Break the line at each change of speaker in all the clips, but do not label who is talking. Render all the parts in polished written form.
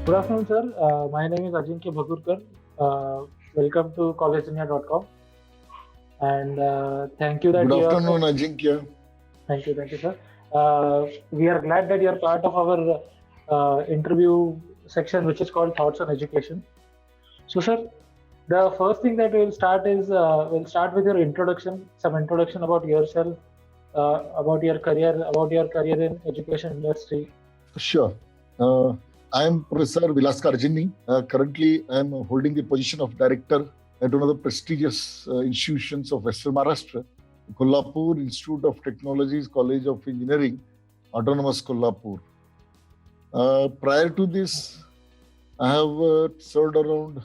Good afternoon, sir. My name is Ajinkya Bhagurkar. Welcome to collegenia.com. And thank you that
Good
you are.
afternoon, Ajinkya.
Thank you, sir. We are glad that you are part of our interview section, which is called Thoughts on Education. So, sir, the first thing that we'll start is we'll start with your introduction, some introduction about yourself, about your career in education industry.
Sure. I am Professor Vilas Karjini. Currently, I am holding the position of director at one of the prestigious institutions of Western Maharashtra, Kolhapur Institute of Technologies, College of Engineering, Autonomous Kolhapur. Prior to this, I have served around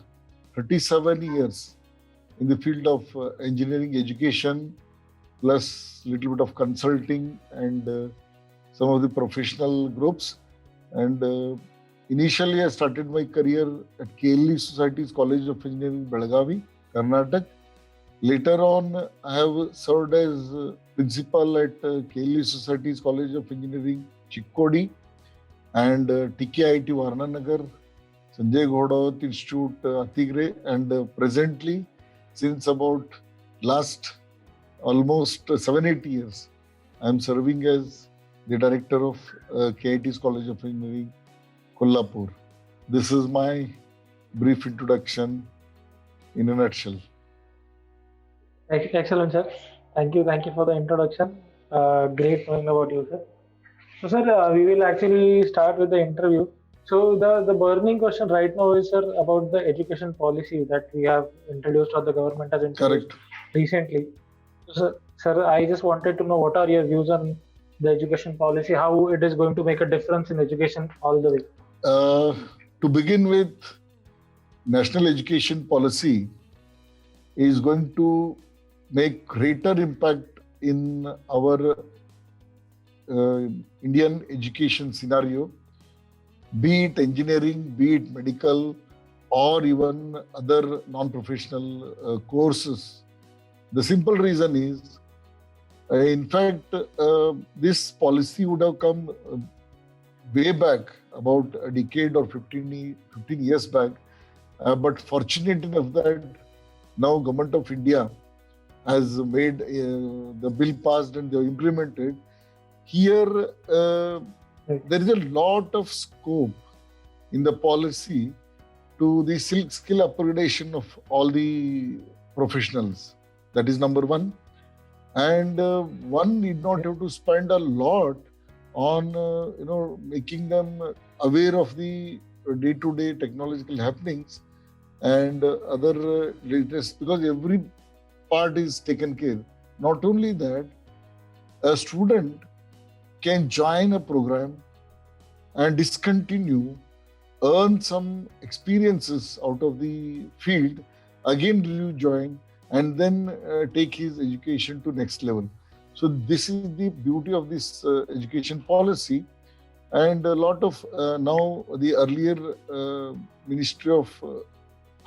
37 years in the field of engineering education, plus little bit of consulting and some of the professional groups. And initially, I started my career at KLE Society's College of Engineering, Belagavi, Karnataka. Later on, I have served as principal at KLE Society's College of Engineering, Chikkodi, and TKIT Varnanagar, Sanjay Ghodawat Institute, Atigre, and presently, since about last almost 7-8 years, I am serving as the director of KIT's College of Engineering, Kolhapur. This is my brief introduction in a nutshell.
Excellent, sir. Thank you for the introduction. Great knowing about you, sir. So, sir, we will actually start with the interview. So, the burning question right now is, sir, about the education policy that we have introduced or the government has introduced recently. So, sir, I just wanted to know what are your views on the education policy, how it is going to make a difference in education all the way.
To begin with, national education policy is going to make greater impact in our Indian education scenario, be it engineering, be it medical, or even other non-professional courses. The simple reason is, in fact, this policy would have come way back, about a decade or 15 years back. But fortunate enough that now Government of India has made the bill passed and they have implemented. Here, there is a lot of scope in the policy to the skill upgradation of all the professionals. That is number one. And one need not have to spend a lot on making them aware of the day-to-day technological happenings and other latest, because every part is taken care. Not only that, a student can join a program and discontinue, earn some experiences out of the field, again rejoin, and then take his education to next level. So this is the beauty of this education policy. And a lot of now the earlier Ministry of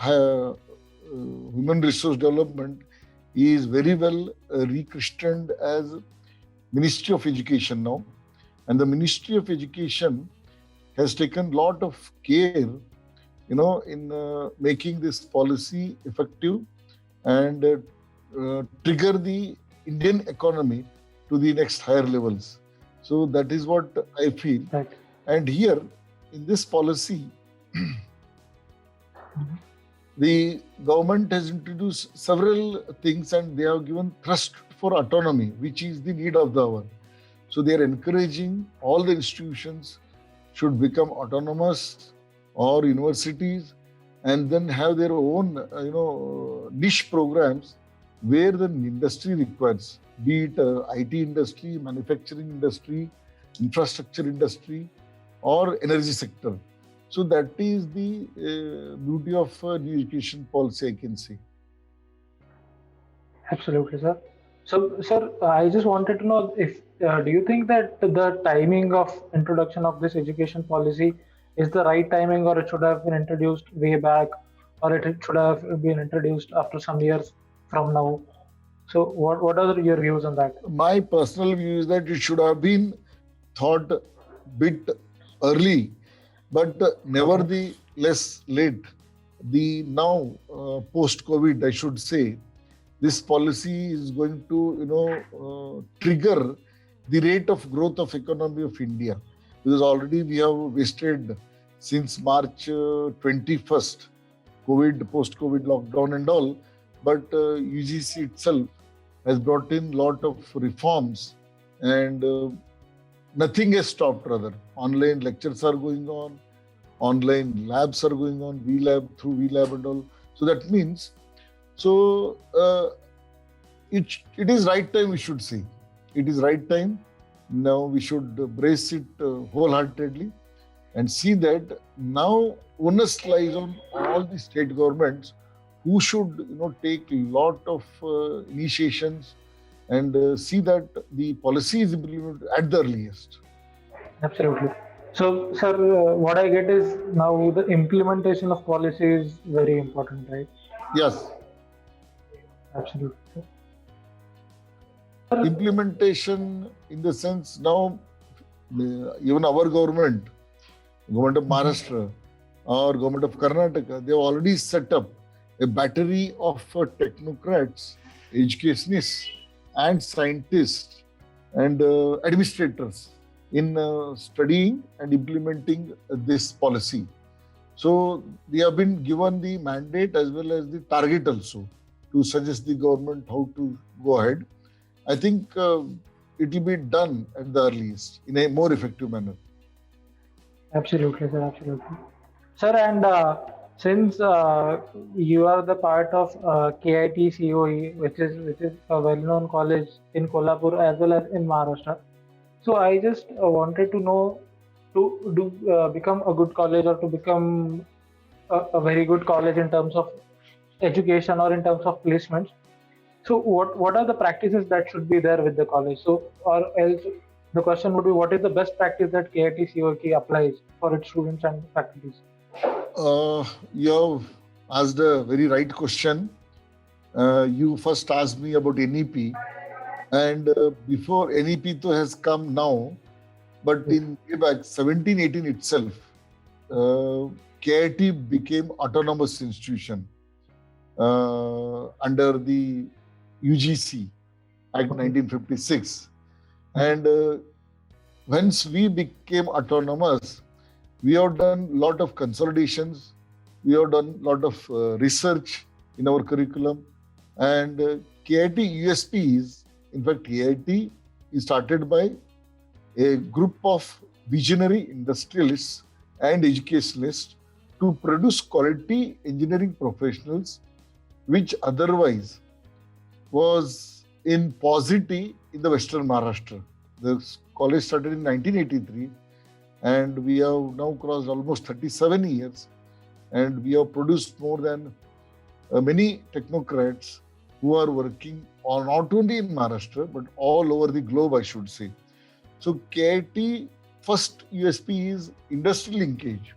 Human Resource Development is very well rechristened as Ministry of Education now. And the Ministry of Education has taken a lot of care, in making this policy effective and trigger the Indian economy to the next higher levels. So that is what I feel.
Right.
And here, in this policy, the government has introduced several things and they have given thrust for autonomy, which is the need of the hour. So they are encouraging all the institutions should become autonomous or universities and then have their own, niche programs where the industry requires, be it IT industry, manufacturing industry, infrastructure industry, or energy sector. So that is the beauty of new education policy, I can say.
Absolutely, sir. So, sir, I just wanted to know if do you think that the timing of introduction of this education policy is the right timing, or it should have been introduced way back, or it should have been introduced after some years from now? So, what are your views on that?
My personal view is that it should have been thought bit early, But nevertheless, late the now post-COVID, I should say, this policy is going to trigger the rate of growth of economy of India, because already we have wasted since March 21st, COVID, post-COVID lockdown and all, but UGC itself has brought in lot of reforms, and nothing has stopped. Rather, online lectures are going on, online labs are going on, VLab through VLab and all. So that means, so it is right time, we should say. It is right time. Now we should brace it wholeheartedly and see that now onus lies on all the state governments, who should take a lot of initiations and see that the policy is implemented at the earliest.
Absolutely. So, sir, what I get is now the implementation of policy is very important, right?
Yes.
Absolutely.
Implementation in the sense now, even our government of Maharashtra or government of Karnataka, they have already set up a battery of technocrats, educationists, and scientists and administrators in studying and implementing this policy. So they have been given the mandate as well as the target also to suggest the government how to go ahead. I think it will be done at the earliest in a more effective manner.
Absolutely, sir. Absolutely. Sir, and since you are the part of KIT COE, which is a well-known college in Kolhapur as well as in Maharashtra, so I just wanted to know, to do become a good college or to become a very good college in terms of education or in terms of placements. So what are the practices that should be there with the college? So, or else the question would be, what is the best practice that KIT COK applies for its students and faculties?
You have asked a very right question. You first asked me about NEP, and before NEP to has come now, but in way back 1718 itself, KIT became autonomous institution under the UGC Act 1956. And once we became autonomous, we have done a lot of consolidations, we have done a lot of research in our curriculum, and KIT USP is, in fact, KIT is started by a group of visionary industrialists and educationalists to produce quality engineering professionals, which otherwise was in paucity in the Western Maharashtra. The college started in 1983, and we have now crossed almost 37 years, and we have produced more than many technocrats who are working on not only in Maharashtra but all over the globe, I should say. So KIT first USP is industry linkage.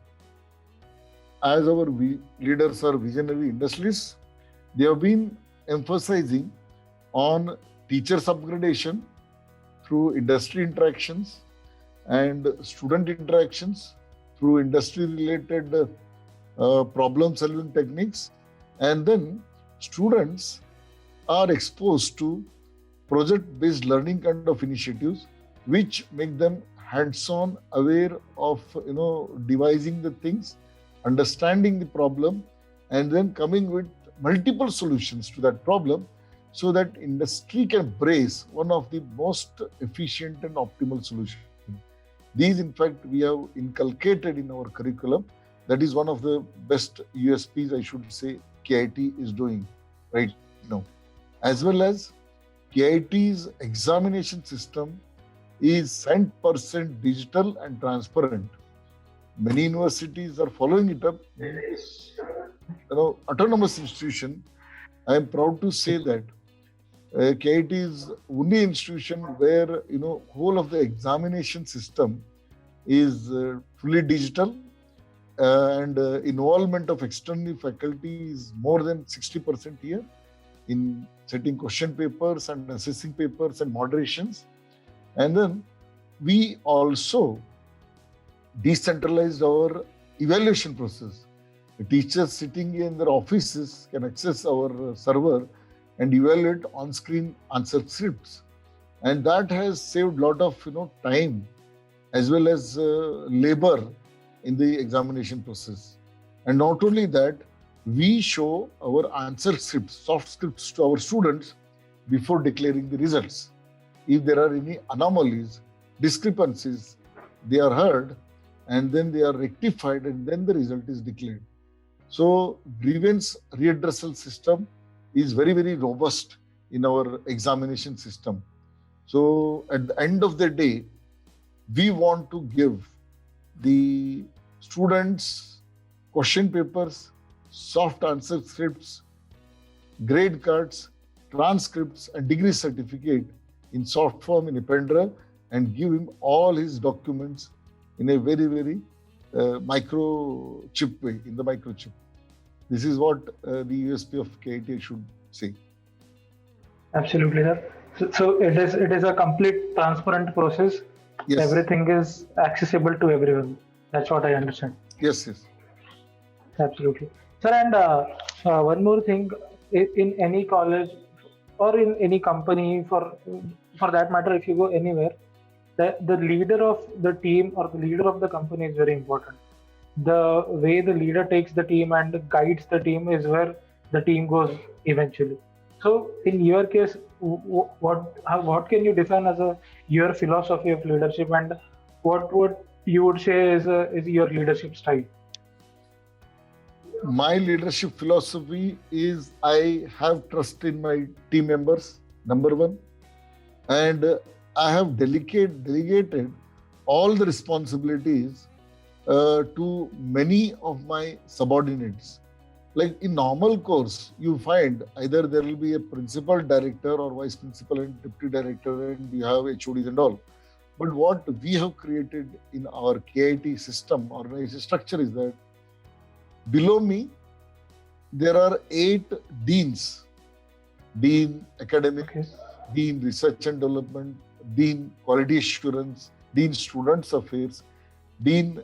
As our leaders are visionary industrialists, they have been emphasizing on teachers upgradation through industry interactions and student interactions through industry-related problem-solving techniques. And then students are exposed to project-based learning kind of initiatives, which make them hands-on, aware of devising the things, understanding the problem, and then coming with multiple solutions to that problem, so that industry can brace one of the most efficient and optimal solutions. These, in fact, we have inculcated in our curriculum. That is one of the best USPs, I should say, KIT is doing right now. As well as KIT's examination system is 100% digital and transparent. Many universities are following it up. Autonomous institution, I am proud to say that KIT is only institution where whole of the examination system is fully digital, and involvement of external faculty is more than 60% here in setting question papers and assessing papers and moderations. And then we also decentralized our evaluation process. The teachers sitting in their offices can access our server and evaluate on-screen answer scripts, and that has saved a lot of time as well as labor in the examination process. And not only that, we show our answer scripts, soft scripts to our students before declaring the results. If there are any anomalies, discrepancies, they are heard and then they are rectified and then the result is declared. So grievance readdressal system is very, very robust in our examination system. So at the end of the day, we want to give the students question papers, soft answer scripts, grade cards, transcripts, and degree certificate in soft form in a pen drive, and give him all his documents in a very, very microchip way, in the microchip. This is what the USP of KIT should say.
Absolutely, sir. So it is a complete transparent process.
Yes.
Everything is accessible to everyone. That's what I understand.
Yes, yes.
Absolutely, sir. And one more thing, in any college or in any company, for that matter, if you go anywhere, the leader of the team or the leader of the company is very important. The way the leader takes the team and guides the team is where the team goes eventually. So in your case, what can you define as your philosophy of leadership, and what you would say is your leadership style?
My leadership philosophy is I have trust in my team members, number one, and I have delegated all the responsibilities to many of my subordinates. Like in normal course, you find either there will be a principal, director, or vice principal and deputy director, and you have HODs and all. But what we have created in our KIT system, organization structure, is that below me, there are 8 deans. Dean Academic,
Okay.
Dean Research and Development, Dean Quality Assurance, Dean Students Affairs, Dean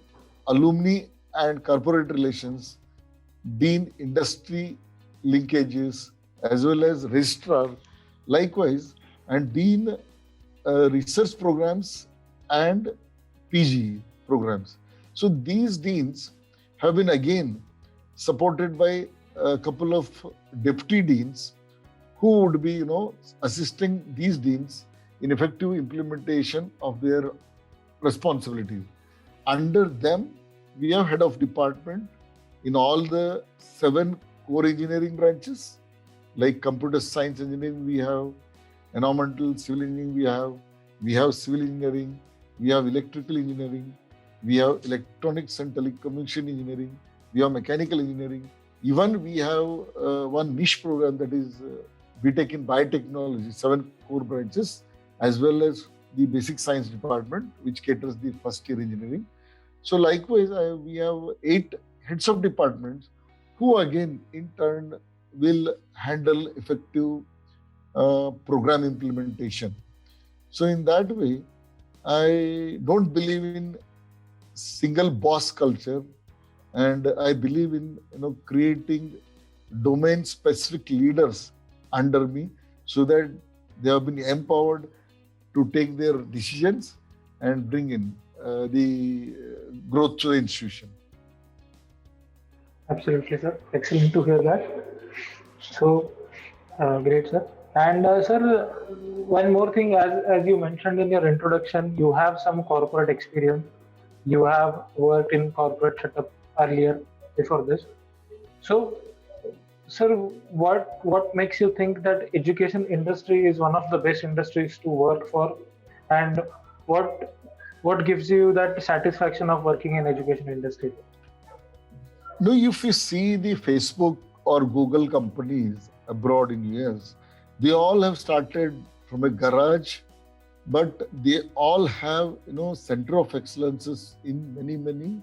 Alumni and Corporate Relations, Dean Industry Linkages, as well as Registrar, likewise, and Dean Research Programs and PG programs. So these deans have been again supported by a couple of deputy deans who would be, assisting these deans in effective implementation of their responsibilities. Under them, we have head of department in all the 7 core engineering branches, like computer science engineering we have, environmental civil engineering we have civil engineering, we have electrical engineering, we have electronics and telecommunication engineering, we have mechanical engineering. Even we have one niche program that is BTech in biotechnology, 7 core branches, as well as the basic science department, which caters the first year engineering. So likewise, we have 8 heads of departments who again in turn will handle effective program implementation. So in that way, I don't believe in single boss culture, and I believe in creating domain specific leaders under me so that they have been empowered to take their decisions and bring in the growth to the institution.
Absolutely, sir. Excellent to hear that. So, great, sir. And sir, one more thing, as you mentioned in your introduction, you have some corporate experience. You have worked in corporate setup earlier before this. So, sir, what makes you think that education industry is one of the best industries to work for, and what gives you that satisfaction of working in education industry?
No, if you see the Facebook or Google companies abroad in US, they all have started from a garage, but they all have center of excellences in many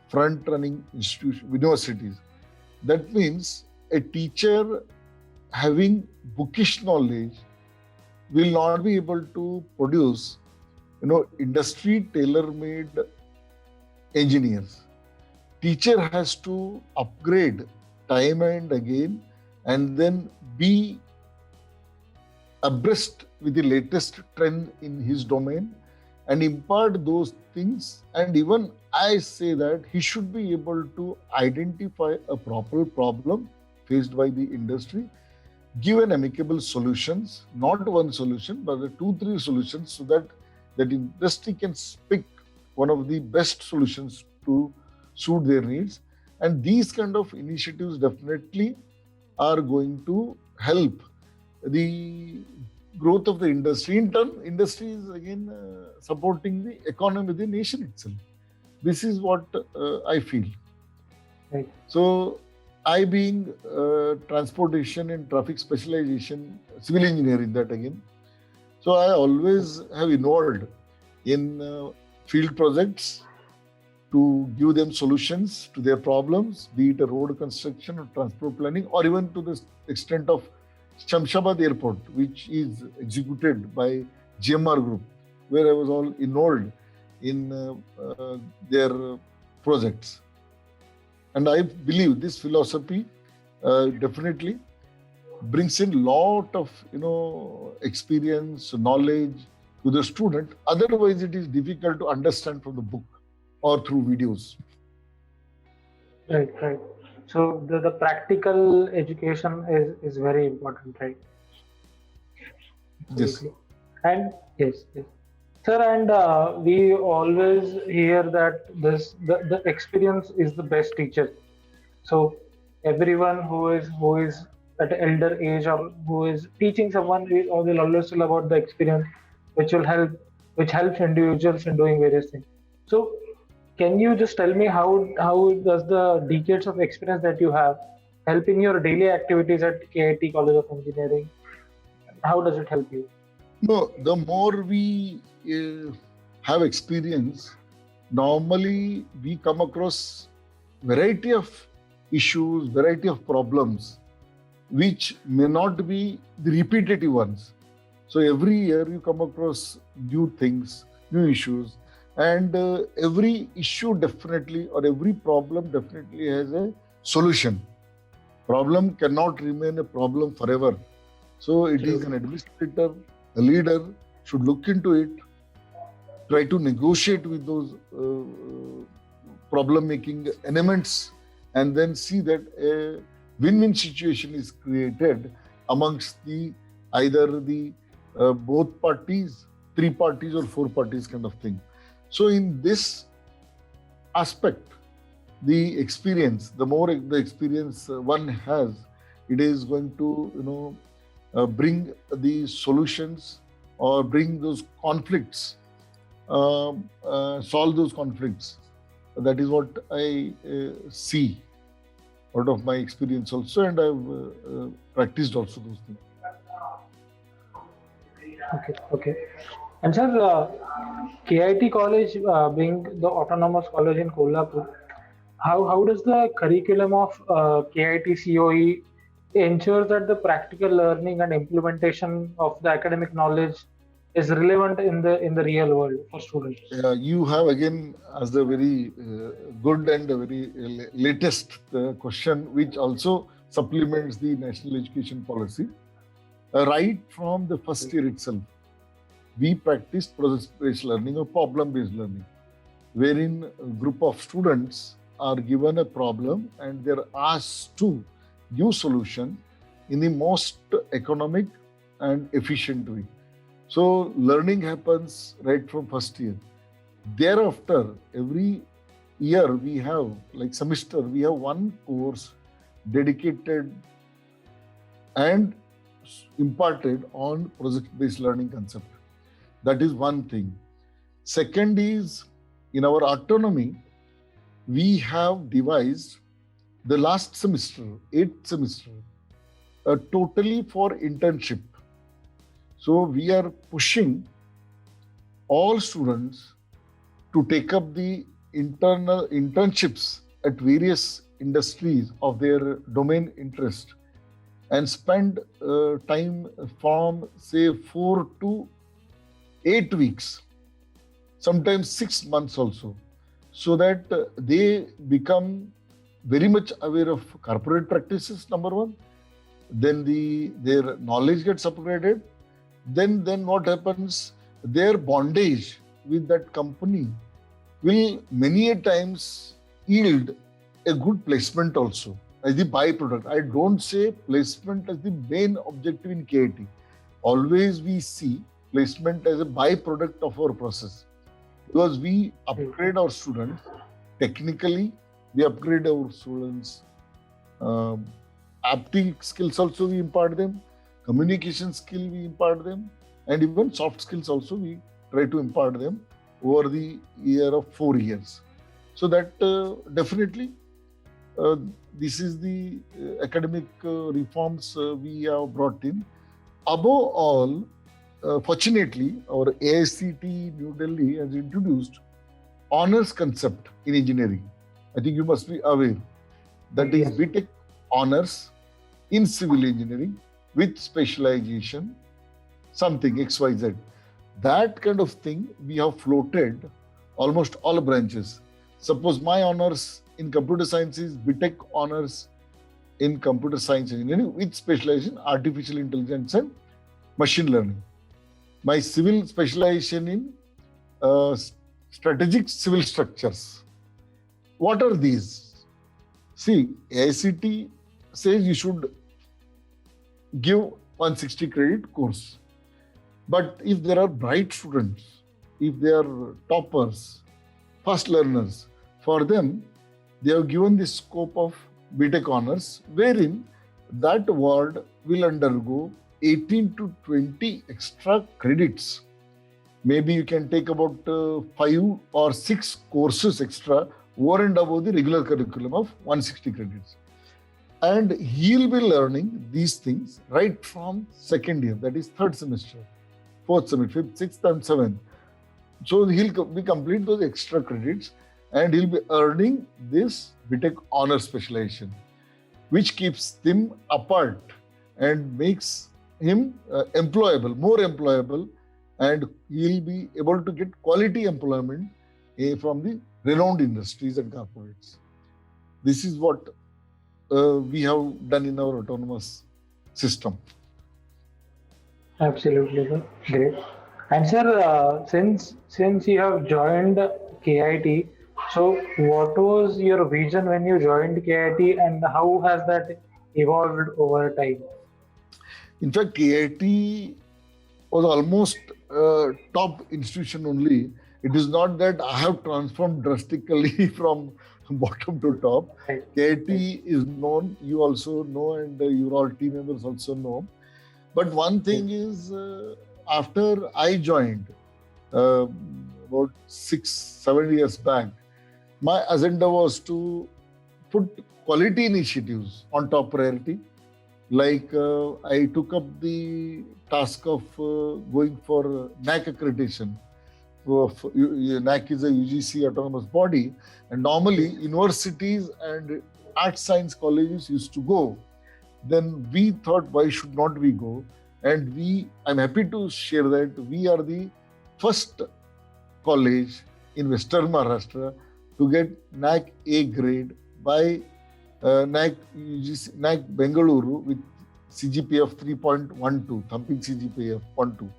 front running universities. That means a teacher having bookish knowledge will not be able to produce industry tailor-made engineers. Teacher has to upgrade time and again, and then be abreast with the latest trend in his domain and impart those things. And even I say that he should be able to identify a proper problem faced by the industry, give an amicable solutions, not one solution, but the 2, 3 solutions, so that that industry can pick one of the best solutions to suit their needs. And these kind of initiatives definitely are going to help the growth of the industry. In turn, industry is again supporting the economy of the nation itself. This is what I feel.
Right.
So, I being transportation and traffic specialization, civil engineering, that again. So I always have involved in field projects to give them solutions to their problems, be it a road construction or transport planning, or even to the extent of Shamshabad Airport, which is executed by GMR Group, where I was all involved in their projects. And I believe this philosophy definitely brings in a lot of experience, knowledge to the student. Otherwise, it is difficult to understand from the book or through videos.
Right, right. So the practical education is very important, right?
Yes.
Absolutely. And yes, yes. Sir, and we always hear that the experience is the best teacher. So everyone who is at an elder age or who is teaching someone will always tell about the experience, which will help, which helps individuals in doing various things. So can you just tell me how does the decades of experience that you have help in your daily activities at KIT College of Engineering? How does it help you?
No, the more we have experience, normally we come across variety of issues, variety of problems, which may not be the repetitive ones. So every year you come across new things, new issues, and every issue definitely, or every problem definitely has a solution. Problem cannot remain a problem forever. So it is an administrator, a leader should look into it, try to negotiate with those problem-making elements, and then see that a win-win situation is created amongst the either the both parties, 3 parties or 4 parties kind of thing. So in this aspect, the experience, the more the experience one has, it is going to bring the solutions or bring those conflicts, solve those conflicts. That is what I see out of my experience also, and I've practiced also those things.
Okay, okay. And sir, KIT College being the autonomous college in Kolhapur, how does the curriculum of KIT COE ensures that the practical learning and implementation of the academic knowledge is relevant in the real world for students?
You have again asked a very good and a very latest question, which also supplements the national education policy. Right from the first year itself, we practice process-based learning or problem-based learning, wherein a group of students are given a problem and they're asked to give solution in the most economic and efficient way. So learning happens right from first year. Thereafter, every year we have, like semester, we have one course dedicated and imparted on project-based learning concept. That is one thing. Second is, in our autonomy, we have devised the last semester, 8th semester, totally for internship. So we are pushing all students to take up the internal internships at various industries of their domain interest and spend time from say 4 to 8 weeks, sometimes 6 months also. so that they become very much aware of corporate practices, number one. Then their knowledge gets upgraded. Then what happens? Their bondage with that company will many a times yield a good placement also as the byproduct. I don't say placement as the main objective in KIT. Always we see placement as a byproduct of our process, because we upgrade our students technically, we upgrade our students aptic skills also we impart them, communication skill we impart them, and even soft skills also we try to impart them over the year of 4 years. So that definitely this is the academic reforms we have brought in. Above all, fortunately, our AICT New Delhi has introduced honors concept in engineering. I think you must be aware that is BTech honors in civil engineering with specialization, something XYZ. That kind of thing we have floated almost all branches. Suppose my honors in computer science is BTech honors in computer science engineering with specialization artificial intelligence and machine learning. My civil specialization in strategic civil structures. What are these? See, AICT says you should give 160 credit course. But if there are bright students, if they are toppers, fast learners, for them, they have given the scope of BTech honors, wherein that ward will undergo 18 to 20 extra credits. Maybe you can take about 5 or 6 courses extra over and above the regular curriculum of 160 credits. And he'll be learning these things right from second year, that is third semester, fourth semester, fifth, sixth, and seventh. So he'll be complete those extra credits and he'll be earning this BTech honor specialization, which keeps him apart and makes him employable, more employable, and he'll be able to get quality employment from the renowned industries and corporates. This is what we have done in our autonomous system.
Absolutely, sir. Great. And sir, since you have joined KIT, so what was your vision when you joined KIT, and how has that evolved over time?
In fact, KIT was almost a top institution only. It is not that I have transformed drastically from bottom to top.
Right.
KIT is known, you also know, and your all team members also know. But one thing is, after I joined about 6-7 years back, my agenda was to put quality initiatives on top priority. Like I took up the task of going for NAC accreditation. NAC is a UGC autonomous body, and normally universities and art science colleges used to go. Then we thought, why should not we go? And I'm happy to share that we are the first college in Western Maharashtra to get NAC A grade by NAC Bengaluru with CGPA of 3.12, thumping CGPA of 0.2.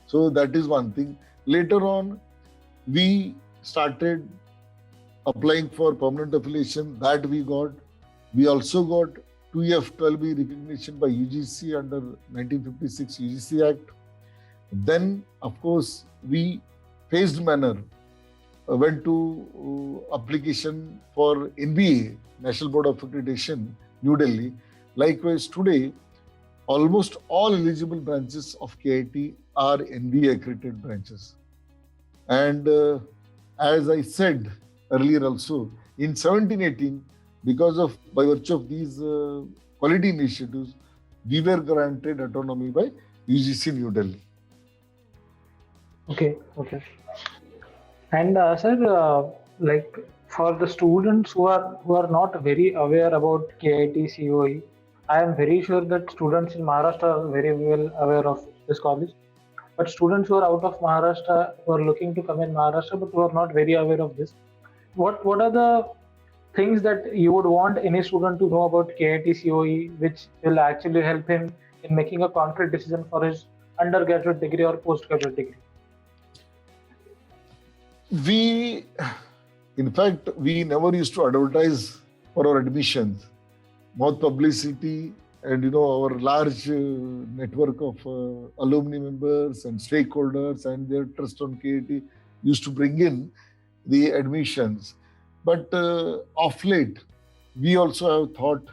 So that is one thing. Later on, we started applying for permanent affiliation. That we got. We also got 2F12B recognition by UGC under 1956 UGC Act. Then, of course, we phased manner went to application for NBA, National Board of Accreditation, New Delhi. Likewise, today, almost all eligible branches of KIT are NBA accredited branches. And as I said earlier also, in 17-18, by virtue of these quality initiatives, we were granted autonomy by UGC New Delhi.
Okay. And sir, like for the students who are not very aware about KIT COE, I am very sure that students in Maharashtra are very well aware of this college. But students who are out of Maharashtra, who are looking to come in Maharashtra but who are not very aware of this, what are the things that you would want any student to know about KIT COE, which will actually help him in making a concrete decision for his undergraduate degree or postgraduate degree?
We, in fact, we never used to advertise for our admissions. More publicity and our large network of alumni members and stakeholders and their trust on KIT used to bring in the admissions. But of late, we also have thought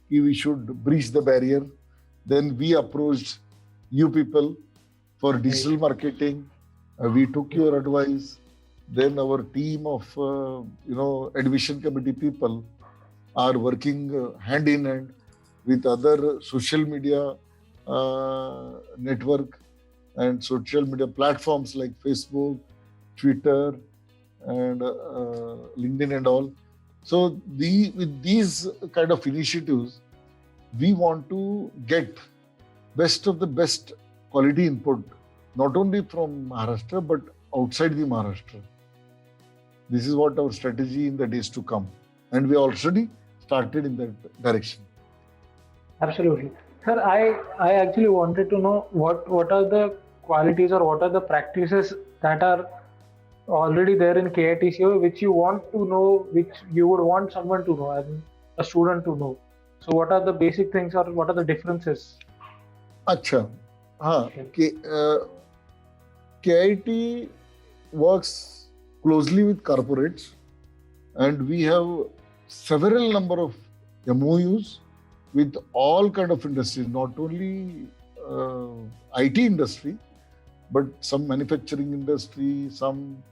we should breach the barrier. Then we approached you people for digital marketing. We took your advice. Then our team of admission committee people are working hand in hand with other social media network and social media platforms like Facebook, Twitter, and LinkedIn and all. So with these kind of initiatives, we want to get best of the best quality input, not only from Maharashtra, but outside the Maharashtra. This is what our strategy in the days to come. And we already started in that direction.
Absolutely. Sir, I actually wanted to know what are the qualities or what are the practices that are already there in KIT COE which you want to know, which you would want someone to know, as in a student to know. So what are the basic things or what are the differences?
Acha. KIT works closely with corporates, and we have several number of MOUs with all kind of industries, not only IT industry, but some manufacturing industry, some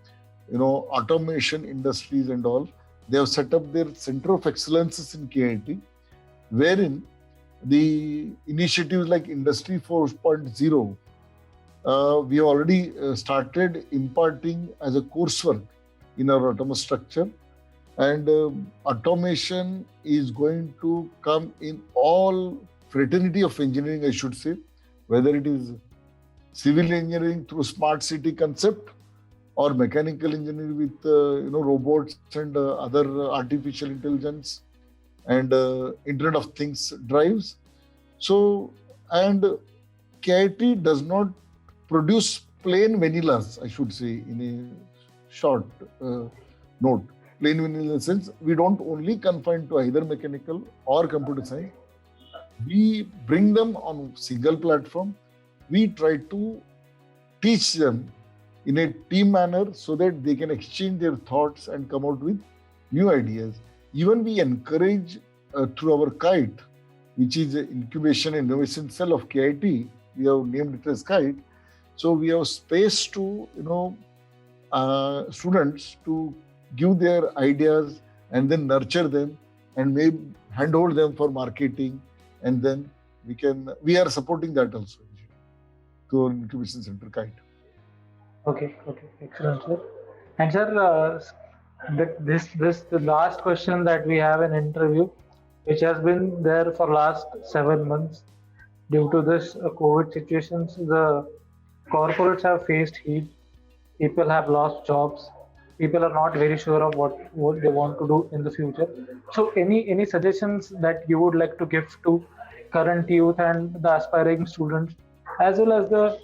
automation industries and all. They have set up their center of excellences in KIT, wherein the initiatives like Industry 4.0, we have already started imparting as a coursework in our autonomous structure. And automation is going to come in all fraternity of engineering, I should say, whether it is civil engineering through smart city concept or mechanical engineering with robots and other artificial intelligence and Internet of Things drives. So, and KIT does not produce plain vanillas, I should say, in a short note. Plain vanilla in the sense, we don't only confine to either mechanical or computer science. We bring them on single platform. We try to teach them in a team manner so that they can exchange their thoughts and come out with new ideas. Even we encourage through our KITE, which is the incubation and innovation cell of KIT. We have named it as KITE. So we have space to students to give their ideas and then nurture them and maybe handhold them for marketing, and then we are supporting that also to our incubation center KITE.
Okay, excellent, sir. And sir, the last question that we have an interview, which has been there for last 7 months. Due to this COVID situations, the corporates have faced heat. People have lost jobs. People are not very sure of what they want to do in the future. So any suggestions that you would like to give to current youth and the aspiring students, as well as the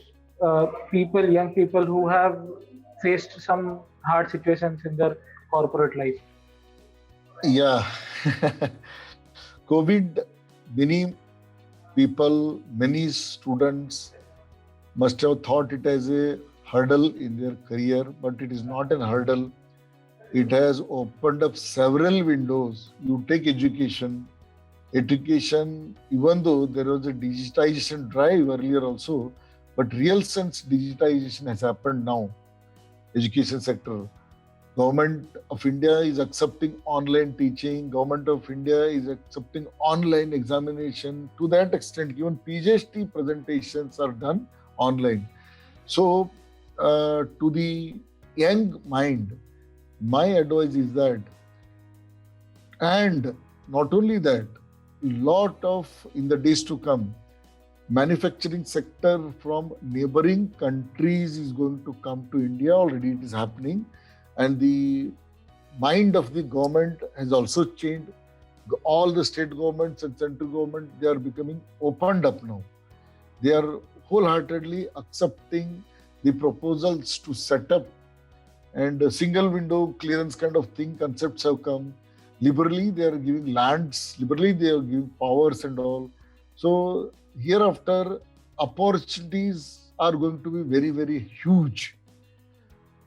young people who have faced some hard situations in their corporate life?
Yeah. COVID, many people, many students must have thought it as a hurdle in their career, but it is not a hurdle. It has opened up several windows. You take education, even though there was a digitization drive earlier also, but real sense digitization has happened now. Education sector. Government of India is accepting online teaching. Government of India is accepting online examination. To that extent, even PhD presentations are done online. So, to the young mind, my advice is that, and not only that, in the days to come, manufacturing sector from neighboring countries is going to come to India. Already it is happening. And the mind of the government has also changed. All the state governments and central government, they are becoming opened up now. They are wholeheartedly accepting the proposals to set up, and a single window clearance kind of thing, concepts have come. Liberally, they are giving lands, liberally, they are giving powers and all. So, hereafter, opportunities are going to be very, very huge.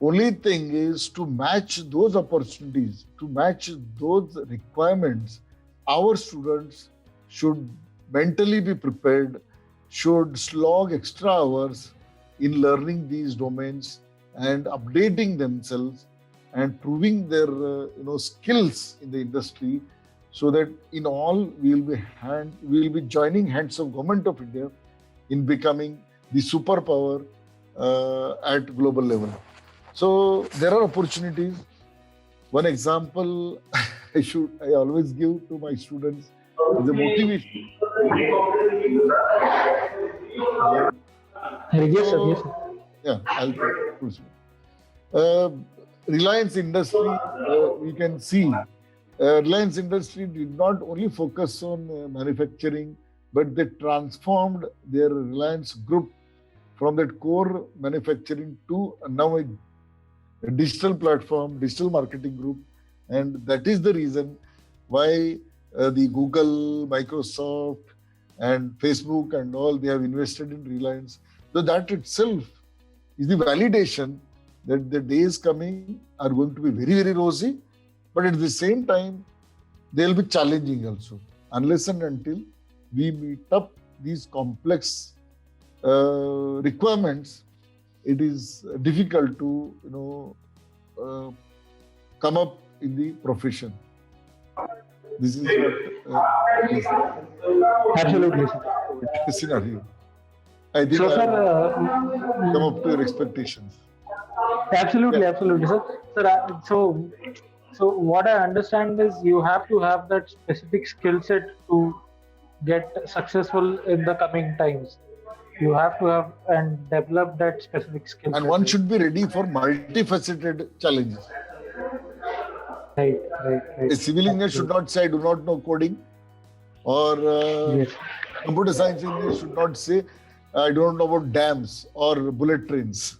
Only thing is to match those opportunities, to match those requirements, our students should mentally be prepared, should slog extra hours in learning these domains and updating themselves and proving their skills in the industry, so that in all we will be joining hands of Government of India in becoming the superpower at global level. So there are opportunities. One example I always give to my students is a motivation.
Yes, sir. Yes, sir.
Yeah, I'll proceed. Reliance Industry, we can see Reliance Industry did not only focus on manufacturing, but they transformed their Reliance Group from that core manufacturing to now a digital platform, digital marketing group. And that is the reason why the Google, Microsoft, and Facebook and all, they have invested in Reliance. So that itself is the validation that the days coming are going to be very, very rosy, but at the same time, they'll be challenging also. Unless and until we meet up these complex requirements, it is difficult to, come up in the profession. This is what is
Absolutely, sir.
the scenario. I think
So,
I
sir,
come up to your expectations.
absolutely,
Yeah.
absolutely, sir. Sir, so what I understand is you have to have that specific skill set to get successful in the coming times. You have to have and develop that specific skill
And
set.
one should be ready for multifaceted challenges.
Right, right, right.
A civil engineer should not say, I do not know coding, or
Yes.
computer science engineer should not say, I don't know about dams or bullet trains.